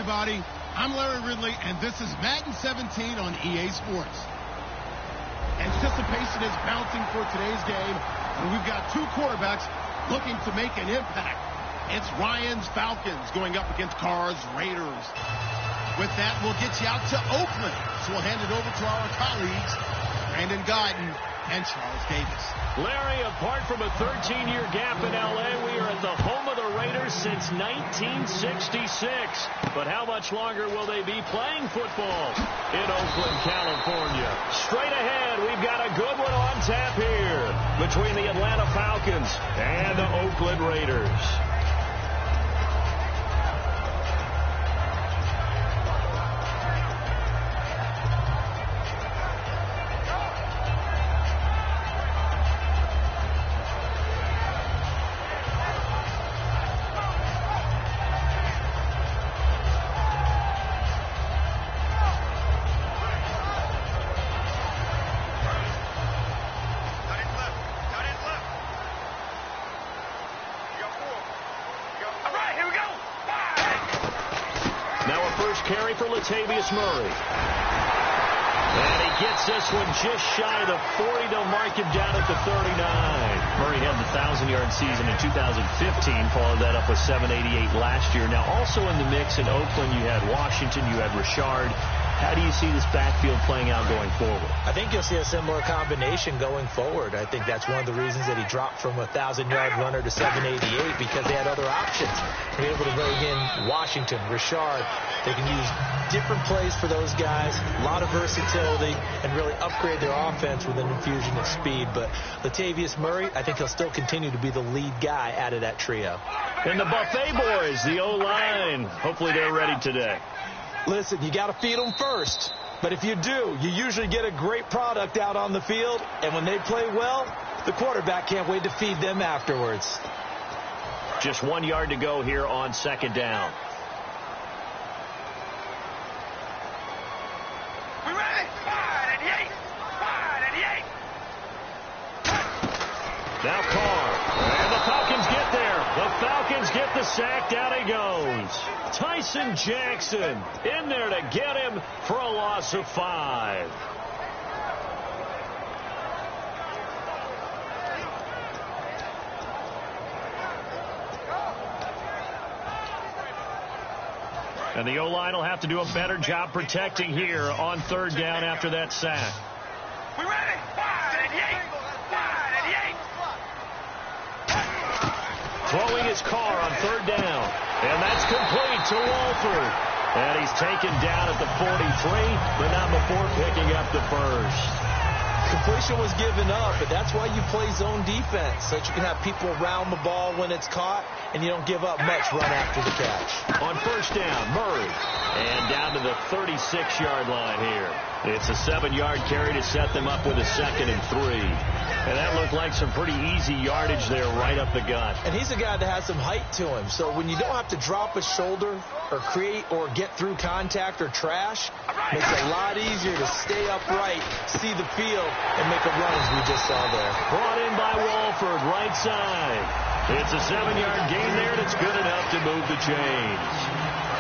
everybody. I'm Larry Ridley, and this is Madden 17 on EA Sports. Anticipation is bouncing for today's game, and we've got two quarterbacks looking to make an impact. It's Ryan's Falcons going up against Carr's Raiders. With that, we'll get you out to Oakland. So we'll hand it over to our colleagues, Brandon Guyton and Charles Davis. Larry, apart from a 13-year gap in L.A., we are at the home of the Raiders since 1966. But how much longer will they be playing football in Oakland, California? Straight ahead, we've got a good one on tap here between the Atlanta Falcons and the Oakland Raiders. Carry for Latavius Murray. And he gets this one just shy of the 40. They'll mark him down at the 39. Murray had the 1,000-yard season in 2015, followed that up with 788 last year. Now, also in the mix in Oakland, you had Washington, you had Richard. How do you see this backfield playing out going forward? I think you'll see a similar combination going forward. I think that's one of the reasons that he dropped from a 1,000-yard runner to 788, because they had other options. They're able to bring in Washington, Richard. They can use different plays for those guys, a lot of versatility, and really upgrade their offense with an infusion of speed. But Latavius Murray, I think he'll still continue to be the lead guy out of that trio. And the Buffet boys, the O-line, hopefully they're ready today. Listen, you got to feed them first. But if you do, you usually get a great product out on the field. And when they play well, the quarterback can't wait to feed them afterwards. Just 1 yard to go here on second down. We ready? 588. 588. Now Carr. And the Falcons get there. The Falcons get the sack. Down he goes. Tyson Jackson in there to get him for a loss of 5. And the O-line will have to do a better job protecting here on third down after that sack. We ready? 588. 588. Throwing his Carr on third down. And that's complete to Walford. And he's taken down at the 43, but not before picking up the first. Completion was given up, but that's why you play zone defense, so that you can have people around the ball when it's caught, and you don't give up much run after the catch. On first down, Murray. And down to the 36-yard line here. It's a 7-yard carry to set them up with a 2nd and 3. And that looked like some pretty easy yardage there right up the gut. And he's a guy that has some height to him. So when you don't have to drop a shoulder or create or get through contact or trash, makes it a lot easier to stay upright, see the field, and make a run as we just saw there. Brought in by Walford, right side. It's a 7-yard gain there, and it's good enough to move the chains.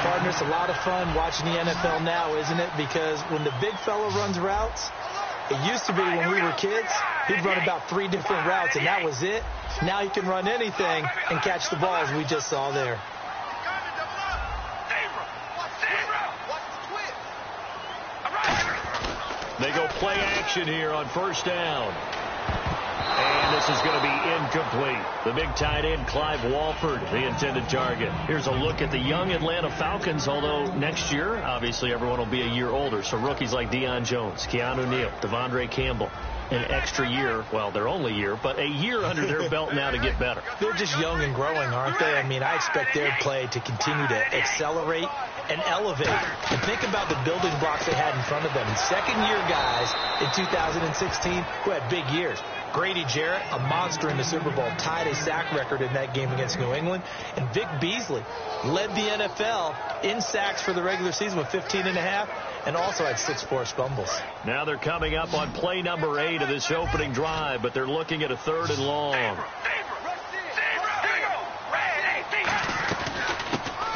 Partner, it's a lot of fun watching the NFL now, isn't it? Because when the big fella runs routes, it used to be when we were kids, he'd run about 3 different routes, and that was it. Now he can run anything and catch the ball, as we just saw there. They go play action here on first down. And this is going to be incomplete. The big tight end, Clive Walford, the intended target. Here's a look at the young Atlanta Falcons, although next year, obviously, everyone will be a year older. So rookies like Deion Jones, Keanu Neal, Devondre Campbell, an extra year, well, their only year, but a year under their belt now to get better. They're just young and growing, aren't they? I mean, I expect their play to continue to accelerate and elevate. And think about the building blocks they had in front of them. And second-year guys in 2016 who had big years. Grady Jarrett, a monster in the Super Bowl, tied a sack record in that game against New England. And Vic Beasley led the NFL in sacks for the regular season with 15.5, and also had 6 forced fumbles. Now they're coming up on play number 8 of this opening drive, but they're looking at a 3rd and long.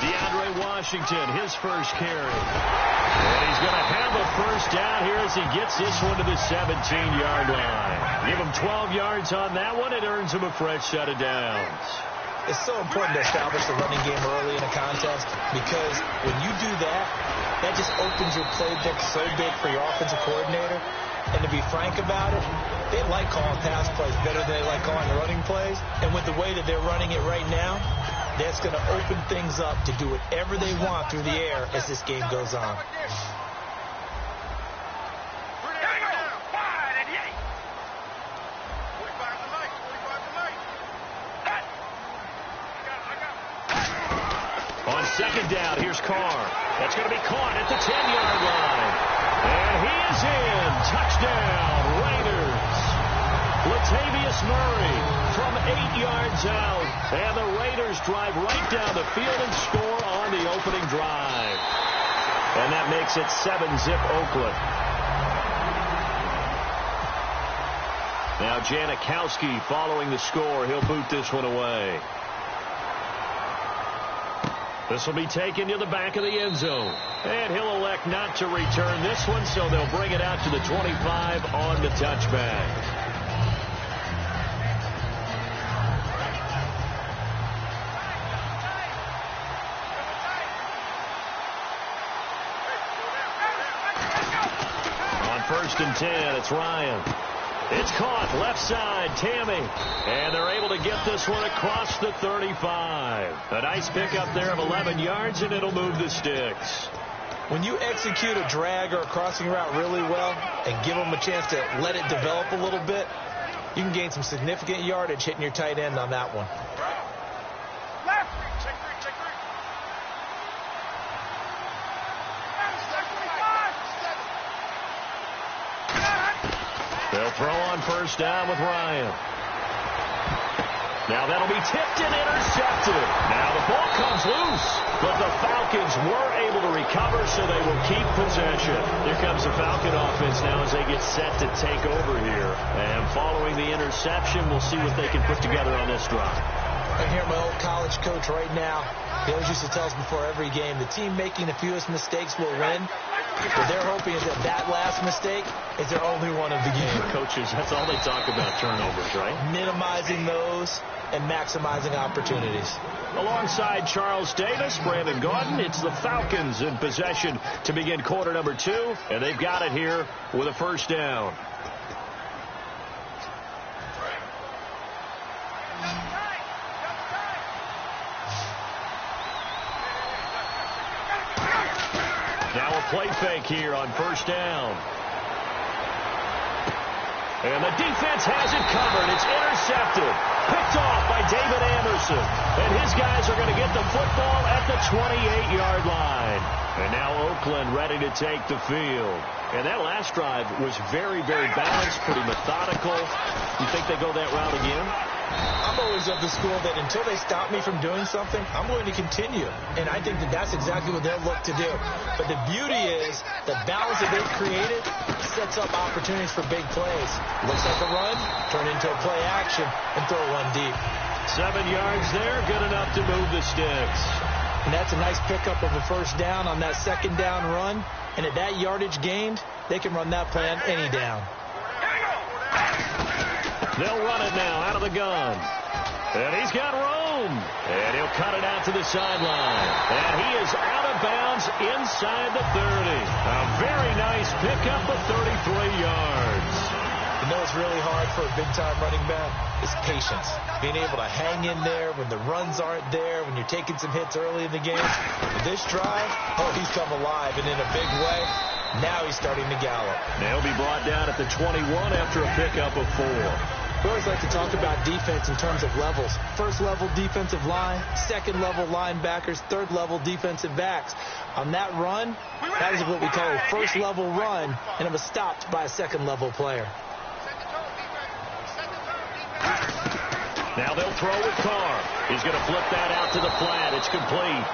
DeAndre Washington, his first carry. And he's going to have a first down here as he gets this one to the 17-yard line. Give him 12 yards on that one. It earns him a fresh set of downs. It's so important to establish the running game early in a contest because when you do that, that just opens your playbook so big for your offensive coordinator. And to be frank about it, they like calling pass plays better than they like calling running plays. And with the way that they're running it right now, that's going to open things up to do whatever they want through the air as this game goes on. On second down, here's Carr. That's going to be caught at the 10-yard line. And he is in. Touchdown, Raiders. Latavius Murray from 8 yards out. And the Raiders drive right down the field and score on the opening drive. And that makes it 7-zip Oakland. Now Janikowski following the score. He'll boot this one away. This will be taken to the back of the end zone. And he'll elect not to return this one, so they'll bring it out to the 25 on the touchback. On 1st and 10, it's Ryan. It's caught left side, Tammy. And they're able to get this one across the 35. A nice pickup there of 11 yards, and it'll move the sticks. When you execute a drag or a crossing route really well and give them a chance to let it develop a little bit, you can gain some significant yardage hitting your tight end on that one. They'll throw on 1st down with Ryan. Now that'll be tipped and intercepted. Now the ball comes loose, but the Falcons were able to recover, so they will keep possession. Here comes the Falcon offense now as they get set to take over here. And following the interception, we'll see what they can put together on this drive. I hear my old college coach right now. He always used to tell us before every game, the team making the fewest mistakes will win. What they're hoping is that last mistake is their only one of the game. Coaches, that's all they talk about, turnovers, right? Minimizing those and maximizing opportunities. Alongside Charles Davis, Brandon Gordon, it's the Falcons in possession to begin quarter number 2, and they've got it here with a 1st down. Now a play fake here on 1st down. And the defense has it covered. It's intercepted. Picked off by David Anderson. And his guys are going to get the football at the 28-yard line. And now Oakland ready to take the field. And that last drive was very, very balanced, pretty methodical. You think they go that route again? I'm always of the school that until they stop me from doing something, I'm going to continue. And I think that that's exactly what they'll look to do. But the beauty is the balance that they've created sets up opportunities for big plays. Looks like a run, turn into a play action, and throw one deep. 7 yards there, good enough to move the sticks. And that's a nice pickup of a 1st down on that 2nd down run. And at that yardage gained, they can run that play on any down. They'll run it now out of the gun. And he's got room. And he'll cut it out to the sideline. And he is out of bounds inside the 30. A very nice pickup of 33 yards. You know what's really hard for a big-time running back? Is patience. Being able to hang in there when the runs aren't there, when you're taking some hits early in the game. This drive, he's come alive, and in a big way. Now he's starting to gallop. They'll be brought down at the 21 after a pickup of 4. We always like to talk about defense in terms of levels. 1st level defensive line, 2nd level linebackers, 3rd level defensive backs. On that run, that is what we call a 1st level run, and it was stopped by a 2nd level player. Now they'll throw with Carr. He's going to flip that out to the flat. It's complete.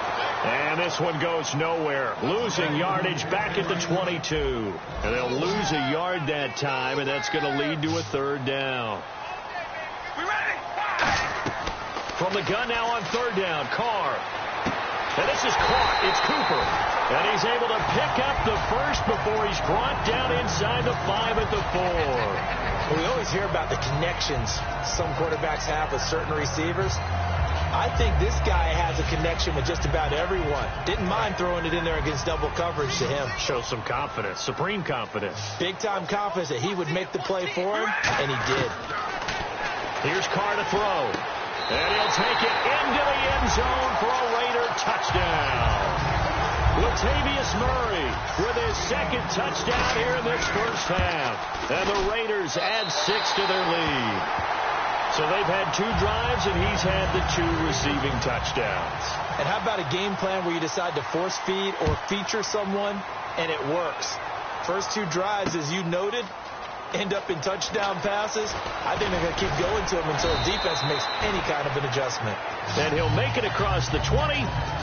And this one goes nowhere. Losing yardage back at the 22. And they'll lose a yard that time, and that's going to lead to a 3rd down. From the gun now on 3rd down, Carr And this is caught. It's Cooper. And he's able to pick up the first before he's brought down inside the 5 at the 4. We always hear about the connections some quarterbacks have with certain receivers. I think this guy has a connection with just about everyone. Didn't mind throwing it in there against double coverage to him. Shows some confidence, supreme confidence. Big-time confidence that he would make the play for him, and he did. Here's Carr to throw. And he'll take it into the end zone for a Raider touchdown. Latavius Murray with his second touchdown here in this first half. And the Raiders add 6 to their lead. So they've had 2 drives, and he's had the 2 receiving touchdowns. And how about a game plan where you decide to force feed or feature someone, and it works? First 2 drives, as you noted, end up in touchdown passes. I think they're going to keep going to him until the defense makes any kind of an adjustment. And he'll make it across the 20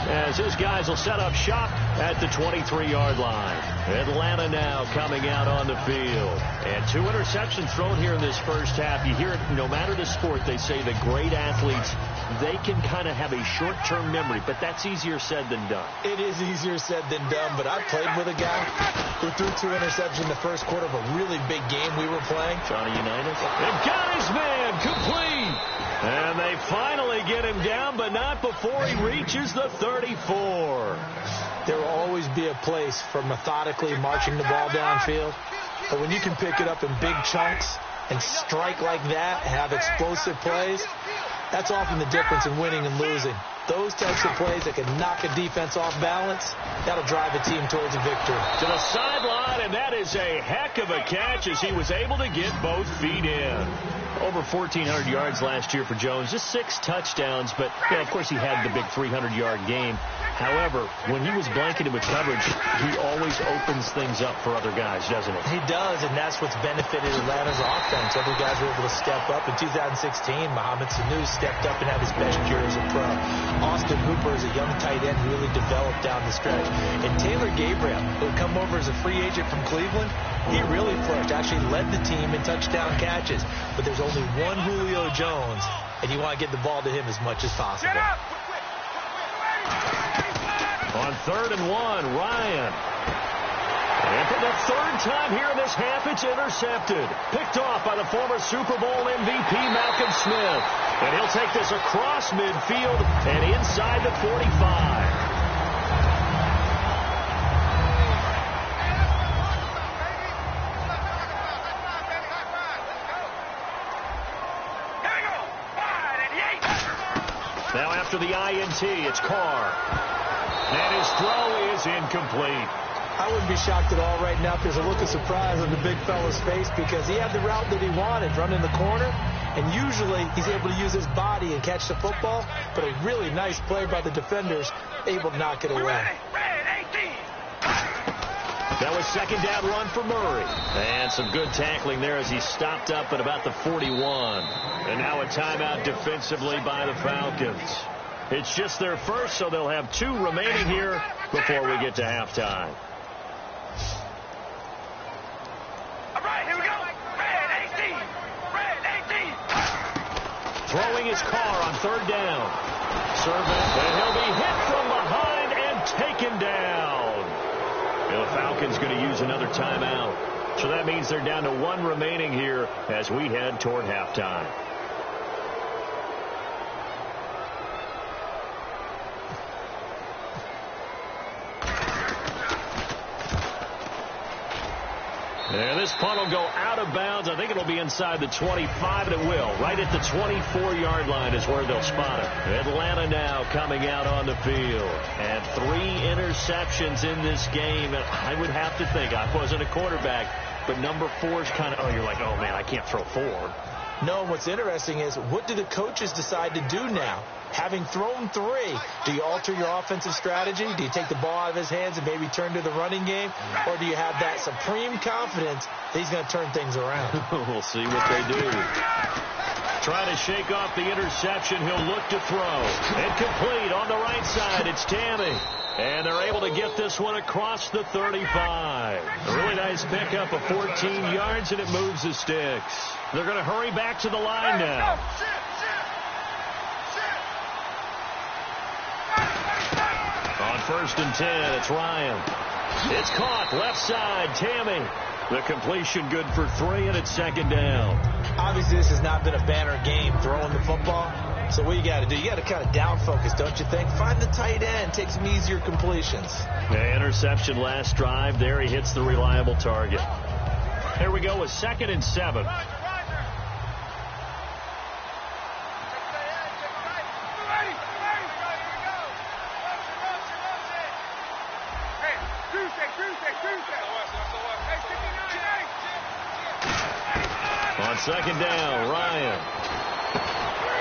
as his guys will set up shop at the 23-yard line. Atlanta now coming out on the field. And 2 interceptions thrown here in this first half. You hear it, no matter the sport, they say the great athletes, they can kind of have a short-term memory, but that's easier said than done. It is easier said than done, but I played with a guy who threw 2 interceptions in the first quarter of a really big game we were playing. Johnny Unitas. They've got his man complete. And they finally get him down, but not before he reaches the 34. There will always be a place for methodically marching the ball downfield, but when you can pick it up in big chunks and strike like that, have explosive plays, that's often the difference in winning and losing. Those types of plays that can knock a defense off balance, that'll drive a team towards a victory. To the sideline, and that is a heck of a catch as he was able to get both feet in. Over 1,400 yards last year for Jones, just 6 touchdowns, but you know, of course he had the big 300-yard game. However, when he was blanketed with coverage, he always opens things up for other guys, doesn't he? He does, and that's what's benefited Atlanta's offense. Other guys were able to step up. In 2016, Mohamed Sanu stepped up and had his best year as a pro. Austin Hooper, as a young tight end, really developed down the stretch. And Taylor Gabriel, who had come over as a free agent from Cleveland, he really flourished, actually led the team in touchdown catches. But there's only one Julio Jones, and you want to get the ball to him as much as possible. On 3rd and 1, Ryan. And for the 3rd time here in this half, it's intercepted. Picked off by the former Super Bowl MVP, Malcolm Smith. And he'll take this across midfield and inside the 45. Now after the INT, it's Carr. And his throw is incomplete. I wouldn't be shocked at all right now if there's a look of surprise on the big fella's face because he had the route that he wanted, running the corner, and usually he's able to use his body and catch the football, but a really nice play by the defenders, able to knock it away. That was 2nd down run for Murray. And some good tackling there as he stopped up at about the 41. And now a timeout defensively by the Falcons. It's just their first, so they'll have 2 remaining here before we get to halftime. All right, here we go. Red 18. Red 18. Throwing his Carr on 3rd down. Serving, and he'll be hit from behind and taken down. And the Falcons going to use another timeout. So that means they're down to 1 remaining here as we head toward halftime. And this punt will go out of bounds. I think it'll be inside the 25, and it will. Right at the 24-yard line is where they'll spot it. Atlanta now coming out on the field. And 3 interceptions in this game. And I would have to think, I wasn't a quarterback, but number 4 is kind of, oh, you're like, oh, man, I can't throw 4. No, what's interesting is what do the coaches decide to do now? Having thrown 3, do you alter your offensive strategy? Do you take the ball out of his hands and maybe turn to the running game? Or do you have that supreme confidence that he's going to turn things around? We'll see what they do. Trying to shake off the interception. He'll look to throw. Incomplete on the right side. It's Tammy. And they're able to get this one across the 35. A really nice pickup of 14 yards, and it moves the sticks. They're going to hurry back to the line now. 1st and 10. It's Ryan. It's caught. Left side. Tammy. The completion good for 3, and it's 2nd down. Obviously, this has not been a banner game throwing the football. So what you got to do, you got to kind of down focus, don't you think? Find the tight end. Take some easier completions. The interception last drive. There he hits the reliable target. Here we go with 2nd and 7. On 2nd down, Ryan.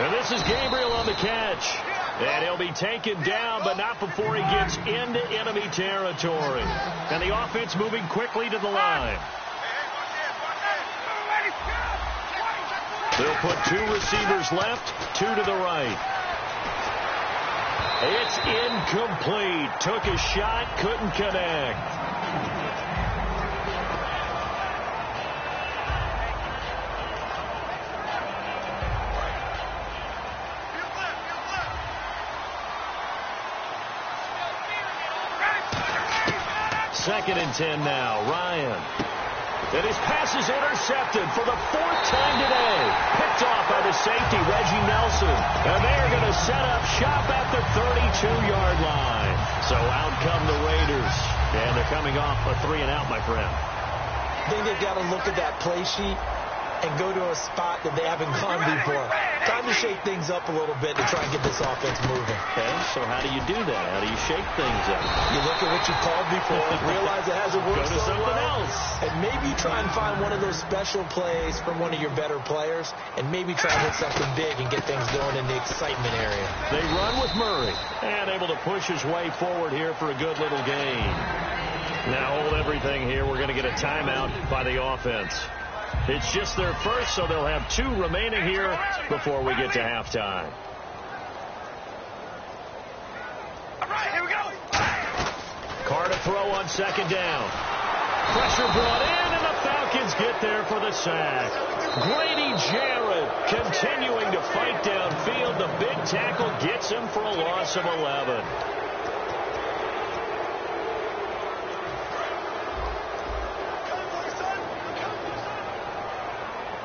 And this is Gabriel on the catch. And he'll be taken down, but not before he gets into enemy territory. And the offense moving quickly to the line. They'll put 2 receivers left, 2 to the right. It's incomplete. Took a shot, couldn't connect. Second and 10 now. Ryan. And his pass is intercepted for the 4th time today. Picked off by the safety, Reggie Nelson. And they're going to set up shop at the 32-yard line. So out come the Raiders. And they're coming off a 3-and-out, my friend. I think they've got to look at that play sheet and go to a spot that they haven't gone before. Time to shake things up a little bit to try and get this offense moving. Okay, so how do you do that? How do you shake things up? You look at what you called before, realize it hasn't worked Go to something else. And maybe try and find one of those special plays from one of your better players, and maybe try and hit something big and get things going in the excitement area. They run with Murray, and able to push his way forward here for a good little gain. Now hold everything here. We're going to get a timeout by the offense. It's just their first, so they'll have 2 remaining here before we get to halftime. All right, here we go. Carr to throw on 2nd down. Pressure brought in, and the Falcons get there for the sack. Grady Jarrett continuing to fight downfield. The big tackle gets him for a loss of 11.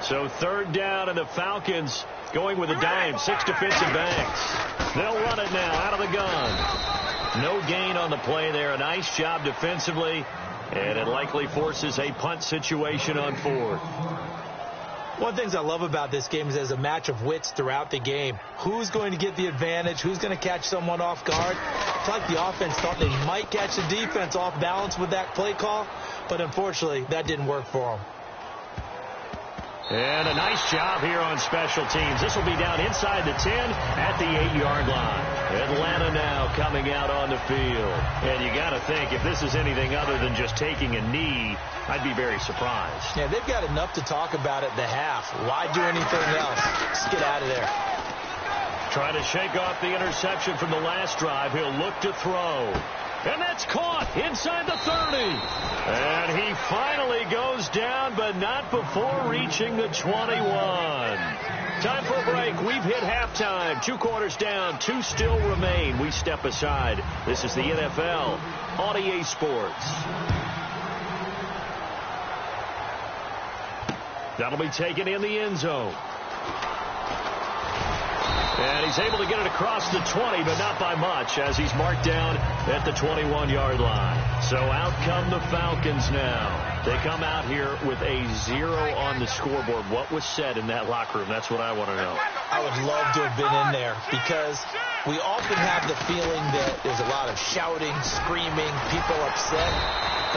So 3rd down, and the Falcons going with a dime. 6 defensive backs. They'll run it now out of the gun. No gain on the play there. A nice job defensively, and it likely forces a punt situation on 4th. One of the things I love about this game is there's a match of wits throughout the game. Who's going to get the advantage? Who's going to catch someone off guard? It's like the offense thought they might catch the defense off balance with that play call, but unfortunately that didn't work for them. And a nice job here on special teams. This will be down inside the 10 at the 8-yard line. Atlanta now coming out on the field. And you got to think, if this is anything other than just taking a knee, I'd be very surprised. Yeah, they've got enough to talk about at the half. Why do anything else? Just get out of there. Trying to shake off the interception from the last drive. He'll look to throw. And that's caught inside the 30. And he finally goes down, but not before reaching the 21. Time for a break. We've hit halftime. 2 quarters down. 2 still remain. We step aside. This is the NFL on EA Sports. That'll be taken in the end zone. And he's able to get it across the 20, but not by much, as he's marked down at the 21-yard line. So out come the Falcons now. They come out here with a 0 on the scoreboard. What was said in that locker room? That's what I want to know. I would love to have been in there, because we often have the feeling that there's a lot of shouting, screaming, people upset.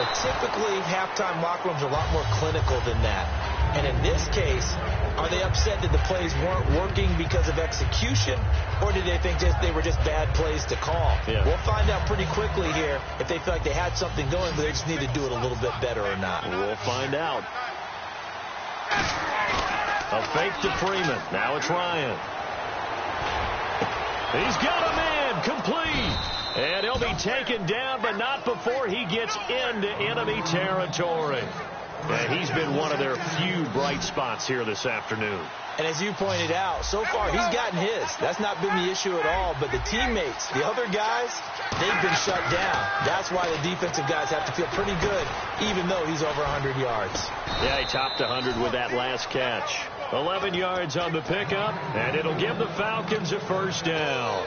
But typically, halftime locker rooms are a lot more clinical than that. And in this case, are they upset that the plays weren't working because of execution, or did they think they were just bad plays to call? Yeah. We'll find out pretty quickly here if they feel like they had something going, but they just need to do it a little bit better or not. We'll find out. A fake to Freeman. Now it's Ryan. He's got a man complete. And he'll be taken down, but not before he gets into enemy territory. And he's been one of their few bright spots here this afternoon. And as you pointed out, so far he's gotten his. That's not been the issue at all. But the teammates, the other guys, they've been shut down. That's why the defensive guys have to feel pretty good, even though he's over 100 yards. Yeah, he topped 100 with that last catch. 11 yards on the pickup, and it'll give the Falcons a first down.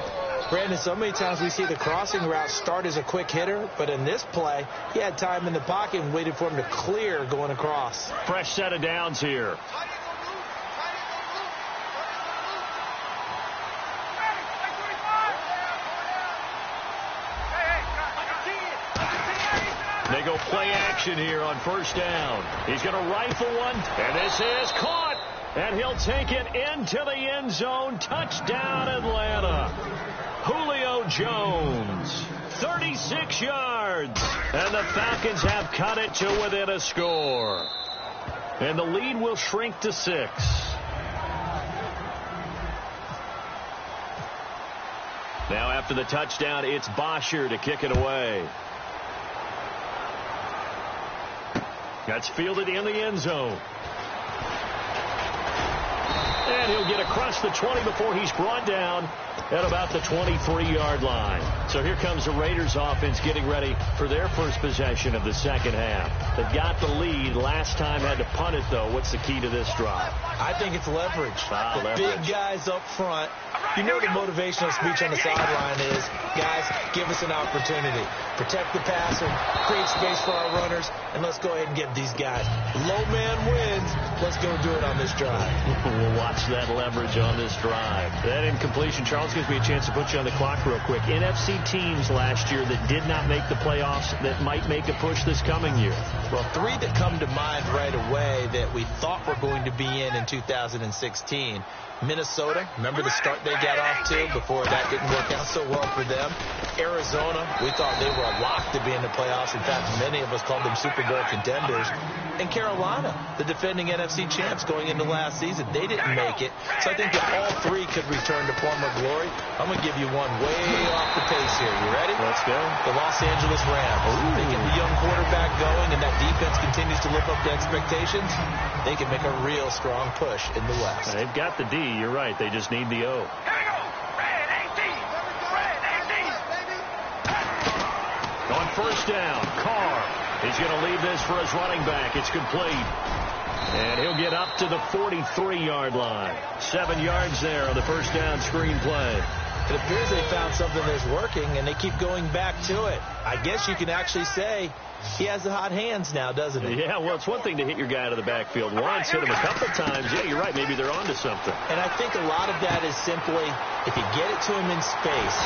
Brandon, so many times we see the crossing route start as a quick hitter, but in this play, he had time in the pocket and waited for him to clear going across. Fresh set of downs here. They go play action here on first down. He's going to rifle one, and this is caught. And he'll take it into the end zone. Touchdown, Atlanta. Julio Jones, 36 yards. And the Falcons have cut it to within a score. And the lead will shrink to 6. Now after the touchdown, it's Bosher to kick it away. That's fielded in the end zone. And he'll get across the 20 before he's brought down at about the 23-yard line. So here comes the Raiders offense getting ready for their first possession of the second half. They got the lead. Last time had to punt it, though. What's the key to this drive? I think it's leverage. Leverage. Big guys up front. You know the motivational speech on the sideline is, guys, give us an opportunity. Protect the passer, create space for our runners, and let's go ahead and give these guys. Low man wins. Let's go do it on this drive. We'll watch that leverage on this drive. That incompletion, Charles, gives me a chance to put you on the clock real quick. NFC teams last year that did not make the playoffs that might make a push this coming year. Well, 3 that come to mind right away that we thought were going to be in 2016. Minnesota, remember the start they got off to before that didn't work out so well for them. Arizona, we thought they were a lock to be in the playoffs. In fact, many of us called them Super Bowl contenders. And Carolina, the defending NFC champs going into last season, they didn't make it. So I think that all 3 could return to former glory. I'm going to give you one way off the pace here. You ready? Let's go. The Los Angeles Rams. They get the young quarterback going, and that defense continues to live up to expectations. They can make a real strong push in the West. They've got the D. You're right. They just need the O. Here we go. Red 18. Red 18. On first down, Carr. He's going to leave this for his running back. It's complete. And he'll get up to the 43-yard line. 7 yards there on the first down screen play. It appears they found something that's working, and they keep going back to it. I guess you can actually say he has the hot hands now, doesn't he? Yeah, well, it's one thing to hit your guy out of the backfield once, hit him a couple times. Yeah, you're right. Maybe they're onto something. And I think a lot of that is simply if you get it to him in space,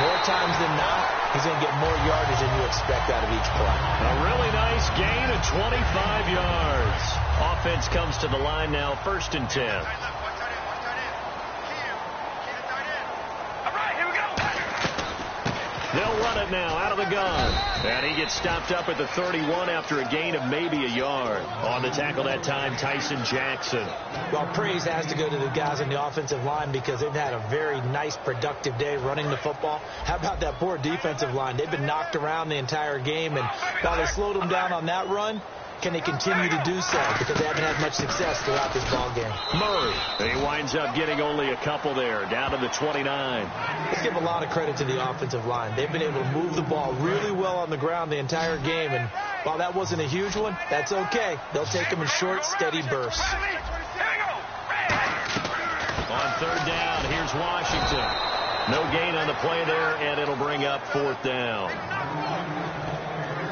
more times than not, he's going to get more yardage than you expect out of each play. A really nice gain of 25 yards. Offense comes to the line now, 1st and 10. They'll run it now out of the gun. And he gets stopped up at the 31 after a gain of maybe a yard. On the tackle that time, Tyson Jackson. Well, praise has to go to the guys on the offensive line because they've had a very nice, productive day running the football. How about that poor defensive line? They've been knocked around the entire game, and while they slowed them down on that run, can they continue to do so? Because they haven't had much success throughout this ball game. Murray, he winds up getting only a couple there, down to the 29. Let's give a lot of credit to the offensive line. They've been able to move the ball really well on the ground the entire game, and while that wasn't a huge one, that's okay. They'll take them in short, steady bursts. On third down, here's Washington. No gain on the play there, and it'll bring up 4th down.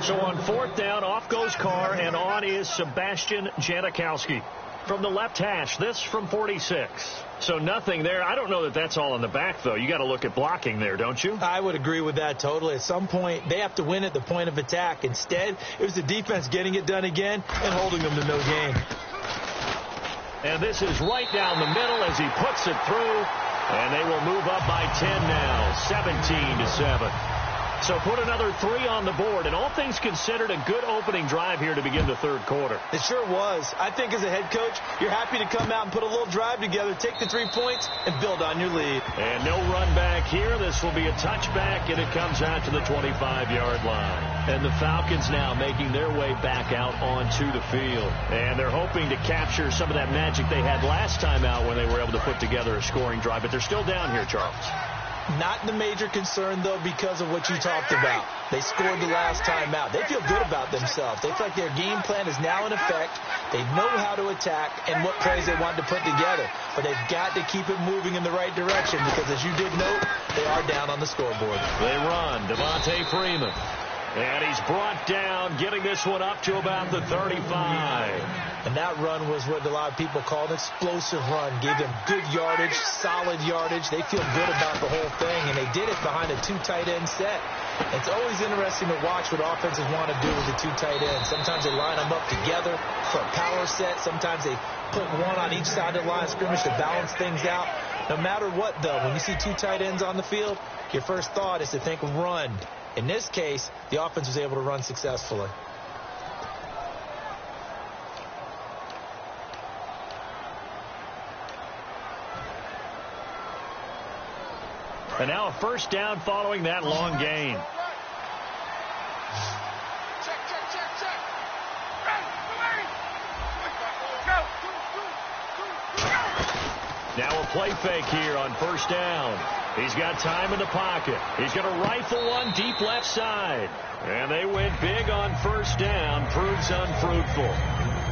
So on 4th down, off goes Carr, and on is Sebastian Janikowski. From the left hash, this from 46. So nothing there. I don't know that that's all in the back, though. You got to look at blocking there, don't you? I would agree with that totally. At some point, they have to win at the point of attack. Instead, it was the defense getting it done again and holding them to no gain. And this is right down the middle as he puts it through, and they will move up by 10 now, 17-7. So put another 3 on the board, and all things considered, a good opening drive here to begin the third quarter. It sure was. I think as a head coach, you're happy to come out and put a little drive together, take the 3 points, and build on your lead. And no run back here. This will be a touchback, and it comes out to the 25-yard line. And the Falcons now making their way back out onto the field. And they're hoping to capture some of that magic they had last time out when they were able to put together a scoring drive. But they're still down here, Charles. Not the major concern, though, because of what you talked about. They scored the last time out. They feel good about themselves. They feel like their game plan is now in effect. They know how to attack and what plays they want to put together. But they've got to keep it moving in the right direction because, as you did note, they are down on the scoreboard. They run. Devontae Freeman. And he's brought down, getting this one up to about the 35. And that run was what a lot of people call an explosive run. Gave them good yardage, solid yardage. They feel good about the whole thing, and they did it behind a 2 tight end set. It's always interesting to watch what offenses want to do with the 2 tight ends. Sometimes they line them up together for a power set. Sometimes they put one on each side of the line of scrimmage to balance things out. No matter what, though, when you see 2 tight ends on the field, your first thought is to think run. In this case, the offense was able to run successfully. And now a first down following that long gain. Now a play fake here on first down. He's got time in the pocket. He's going to rifle one deep left side. And they went big on first down. Proves unfruitful.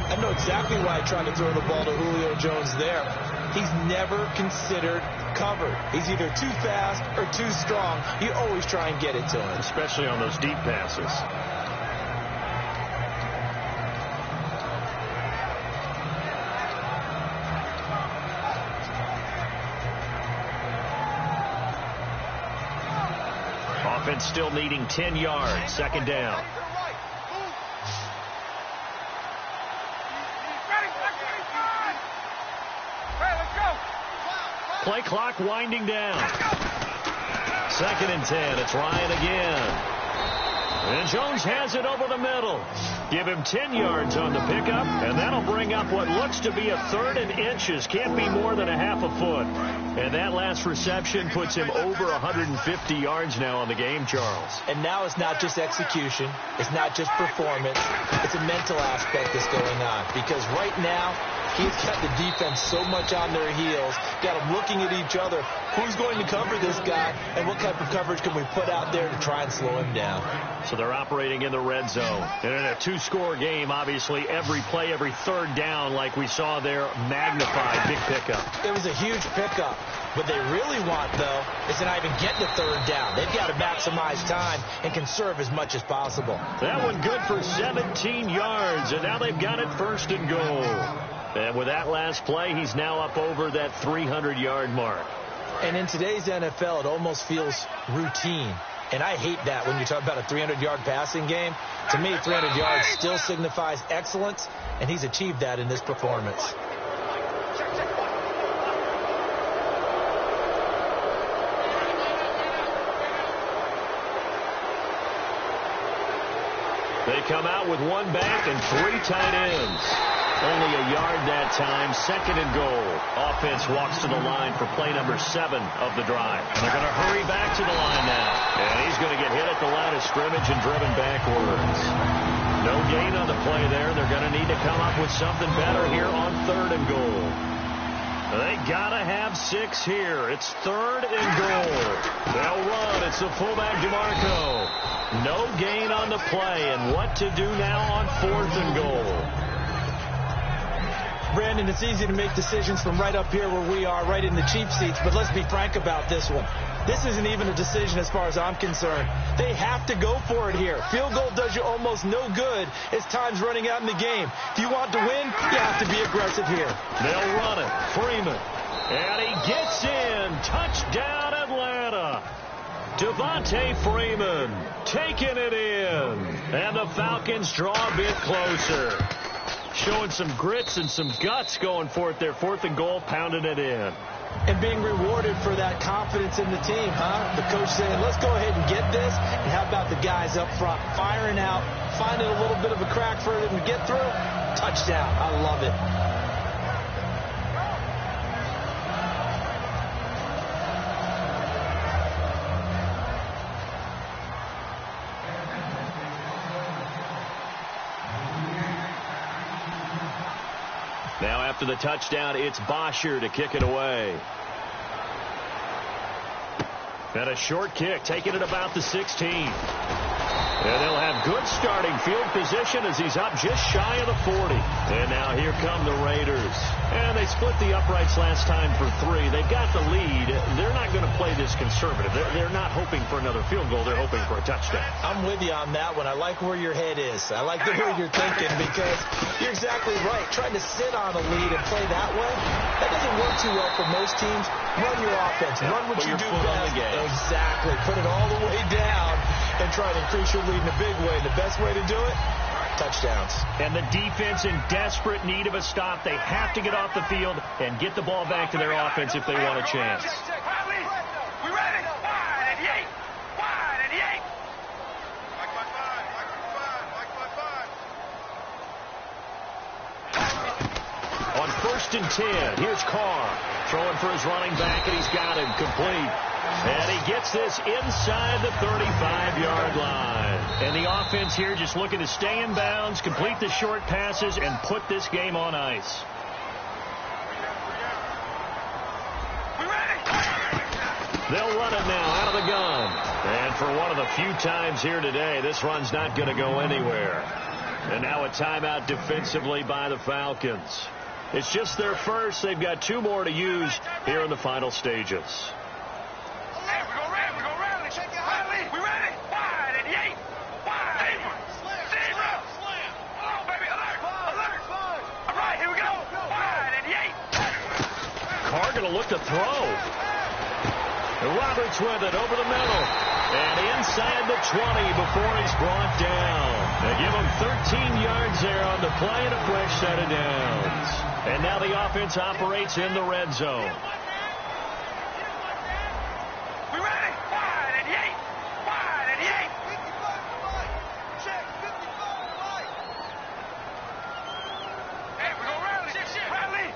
I know exactly why I tried to throw the ball to Julio Jones there. He's never considered covered. He's either too fast or too strong. You always try and get it to him. Especially on those deep passes. Offense still needing 10 yards. Second down. Play clock winding down. 2nd and 10. It's Ryan again. And Jones has it over the middle. Give him 10 yards on the pickup, and that'll bring up what looks to be a 3rd and inches. Can't be more than a half a foot. And that last reception puts him over 150 yards now on the game, Charles. And now it's not just execution. It's not just performance. It's a mental aspect that's going on. Because right now, he's got the defense so much on their heels, got them looking at each other. Who's going to cover this guy, and what type of coverage can we put out there to try and slow him down? So they're operating in the red zone. And in a 2-score game, obviously, every play, every 3rd down, like we saw there, magnified. Big pickup. It was a huge pickup. What they really want, though, is to not even get to 3rd down. They've got to maximize time and conserve as much as possible. That one good for 17 yards, and now they've got it 1st and goal. And with that last play, he's now up over that 300-yard mark. And in today's NFL, it almost feels routine. And I hate that when you talk about a 300-yard passing game. To me, 300 yards still signifies excellence, and he's achieved that in this performance. They come out with 1 back and 3 tight ends. Only a yard that time. 2nd and goal. Offense walks to the line for play number 7 of the drive. And they're going to hurry back to the line now. And he's going to get hit at the line of scrimmage and driven backwards. No gain on the play there. They're going to need to come up with something better here on 3rd and goal. They got to have 6 here. It's 3rd and goal. They'll run. It's the fullback, DeMarco. No gain on the play. And what to do now on 4th and goal? Brandon, it's easy to make decisions from right up here where we are, right in the cheap seats, but let's be frank about this one. This isn't even a decision as far as I'm concerned. They have to go for it here. Field goal does you almost no good as time's running out in the game. If you want to win, you have to be aggressive here. They'll run it. Freeman. And he gets in. Touchdown, Atlanta. Devontae Freeman taking it in. And the Falcons draw a bit closer. Showing some grits and some guts going for it there. 4th and goal, pounding it in. And being rewarded for that confidence in the team, huh? The coach saying, let's go ahead and get this. And how about the guys up front firing out, finding a little bit of a crack for them to get through? Touchdown. I love it. Now after the touchdown, it's Bosher to kick it away. And a short kick, taking it about the 16. And they'll have good starting field position as he's up just shy of the 40. And now here come the Raiders. And they split the uprights last time for 3. They've got the lead. They're not going to play this conservative. They're not hoping for another field goal. They're hoping for a touchdown. I'm with you on that one. I like where your head is. I like the way you're thinking because you're exactly right. Trying to sit on a lead and play that way, that doesn't work too well for most teams. Run your offense. Run what you do best. Exactly. Put it all the way down and try to increase your lead in a big way. The best way to do it, touchdowns. And the defense in desperate need of a stop. They have to get off the field and get the ball back to their offense if they want a chance. We ready? Wide and yank. Wide and yank. Like my five. On 1st and 10, here's Carr. Throwing for his running back, and he's got him complete. And he gets this inside the 35-yard line. And the offense here just looking to stay in bounds, complete the short passes, and put this game on ice. They'll run it now out of the gun. And for one of the few times here today, this run's not going to go anywhere. And now a timeout defensively by the Falcons. It's just their first. They've got 2 more to use here in the final stages. We ready? Wide and yank. Wide. Zebra. Hello, baby. Alert. All right, here we go. Wide and yank. Carr going to look to throw. And Roberts with it over the middle. And inside the 20 before he's brought down. They give him 13 yards there on the play and a fresh set of downs. And now the offense operates in the red zone. We ready? Wide and yank. Wide and yank. Hey, we're going to rally.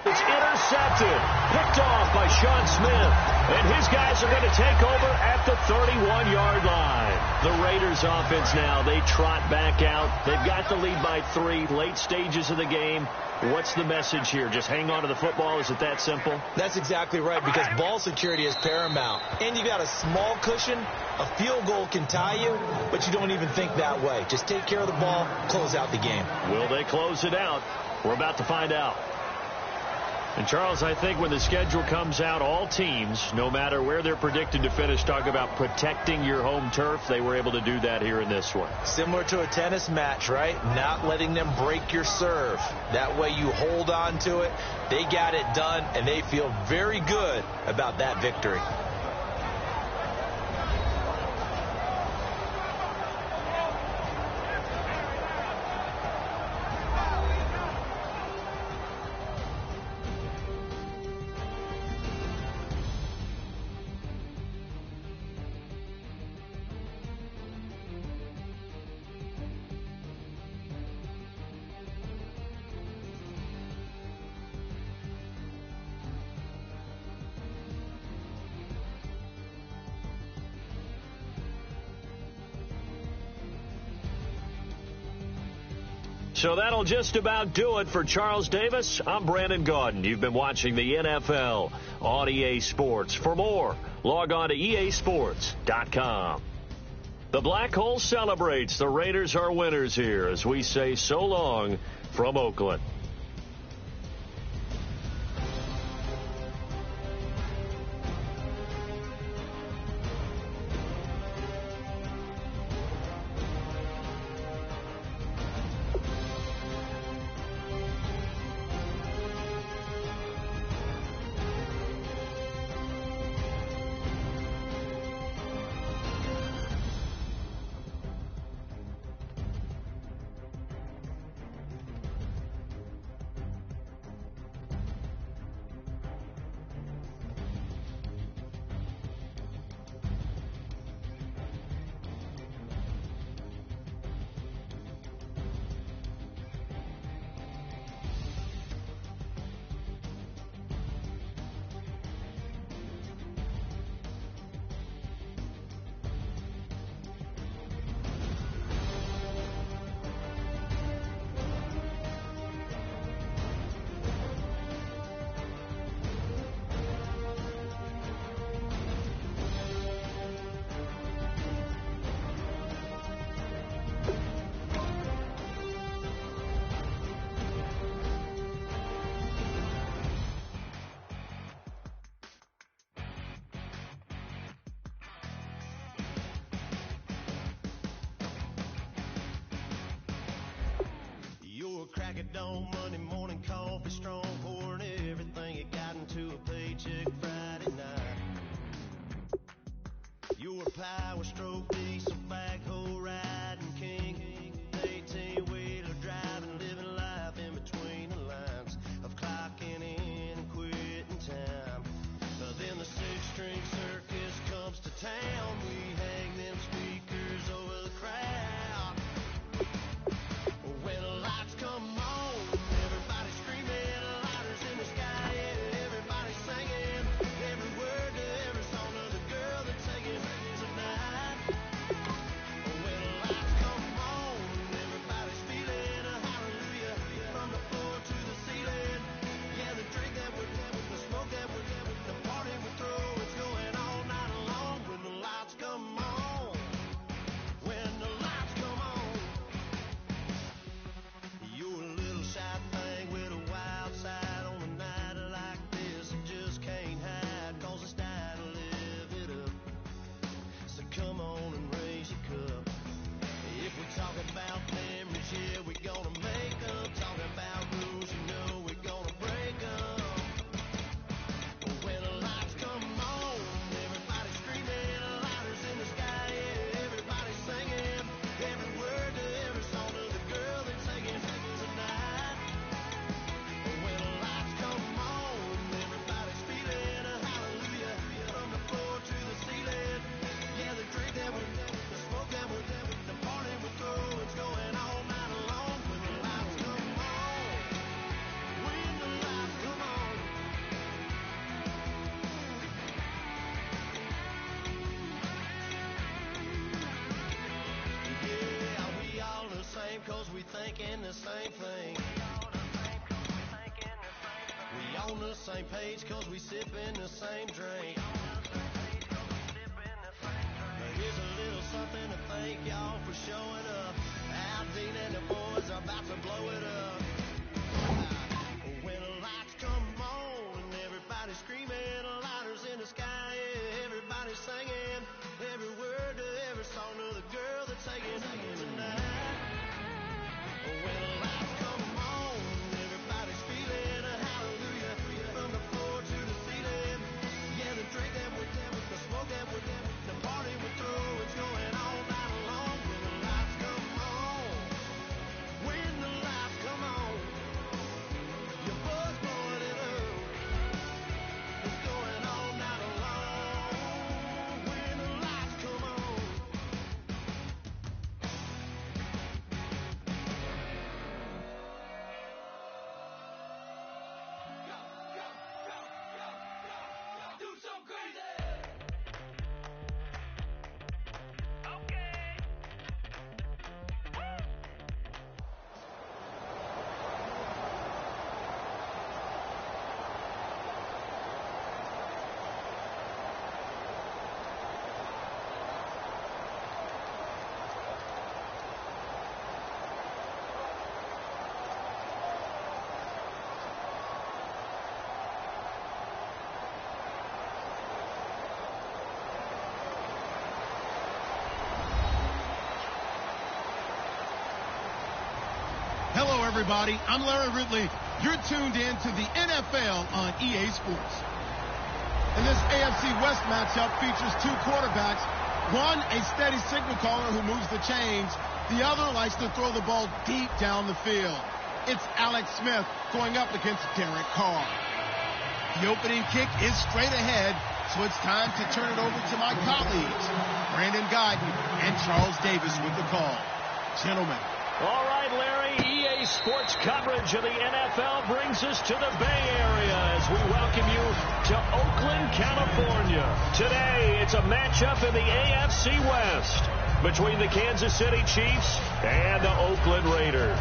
It's intercepted. Picked off by Sean Smith. And his guys are going to take over at the 31-yard line. The Raiders offense now, they trot back out. They've got the lead by 3, late stages of the game. What's the message here? Just hang on to the football? Is it that simple? That's exactly right, because ball security is paramount. And you got a small cushion. A field goal can tie you, but you don't even think that way. Just take care of the ball, close out the game. Will they close it out? We're about to find out. And, Charles, I think when the schedule comes out, all teams, no matter where they're predicted to finish, talk about protecting your home turf. They were able to do that here in this one. Similar to a tennis match, right? Not letting them break your serve. That way you hold on to it. They got it done, and they feel very good about that victory. So that'll just about do it for Charles Davis. I'm Brandon Gaudin. You've been watching the NFL on EA Sports. For more, log on to easports.com. The Black Hole celebrates. The Raiders are winners here as we say so long from Oakland. strong, pouring everything you got into a paycheck Friday night. You're a power stroke, diesel backhoe riding king, 18-wheeler driving, living life in between the lines of clocking in and quitting time. Then the six-string circus comes to town. We hang them speakers over the crowd. When the lights come on, everybody screaming, lighters in the sky, yeah, everybody singing every word to every song of the girl that's singing tonight. When the lights come on, everybody's feeling a hallelujah from the floor to the ceiling. Yeah, the drink that we're having, the smoke that we're having, the party we throw, it's going all night long. When the lights come on, when the lights come on. You're a little shy thing with a wild side on a night like this. You just can't hide, cause it's time to live it up. So come on and raise your cup. If we're talking about memories, yeah, we're gonna make them. Talking about rules, you know we're gonna break them. When the lights come on, everybody's screaming, lighters in the sky, yeah, everybody's singing every word to every song of the girl that's singing tonight. When the lights come on, everybody's feeling a hallelujah from the floor to the ceiling. Yeah, the drink that we're having, the smoke that we're having, the party we throw, it's going all night long. When the lights come on, when the lights come on. Yeah, we all the same cause we thinking the same thing. We on the same page cause we sipping the same drink. Here's a little something to thank y'all for showing up. Alvin and the boys are about to blow it up. When the lights come on and everybody's screaming, lighters in the sky, yeah, everybody's singing every word to every song of the girl that's singing tonight. When the lights come on, everybody's feeling a hallelujah from the floor to the ceiling. Yeah, the drink that we're having, the smoke that we're having, the party we throw, it's going all night long. When the lights come on, when the lights come on, your buzz blowing it up, it's going all night long. When the lights come on. Do some crazy. Okay. Hello, everybody. I'm Larry Ridley. You're tuned in to the NFL on EA Sports. And this AFC West matchup features two quarterbacks. One, a steady signal caller who moves the chains. The other likes to throw the ball deep down the field. It's Alex Smith going up against Derek Carr. The opening kick is straight ahead, so it's time to turn it over to my colleagues, Brandon Guyton and Charles Davis with the call. Gentlemen. All right, Larry, EA Sports coverage of the NFL brings us to the Bay Area as we welcome you to Oakland, California. Today, it's a matchup in the AFC West between the Kansas City Chiefs and the Oakland Raiders.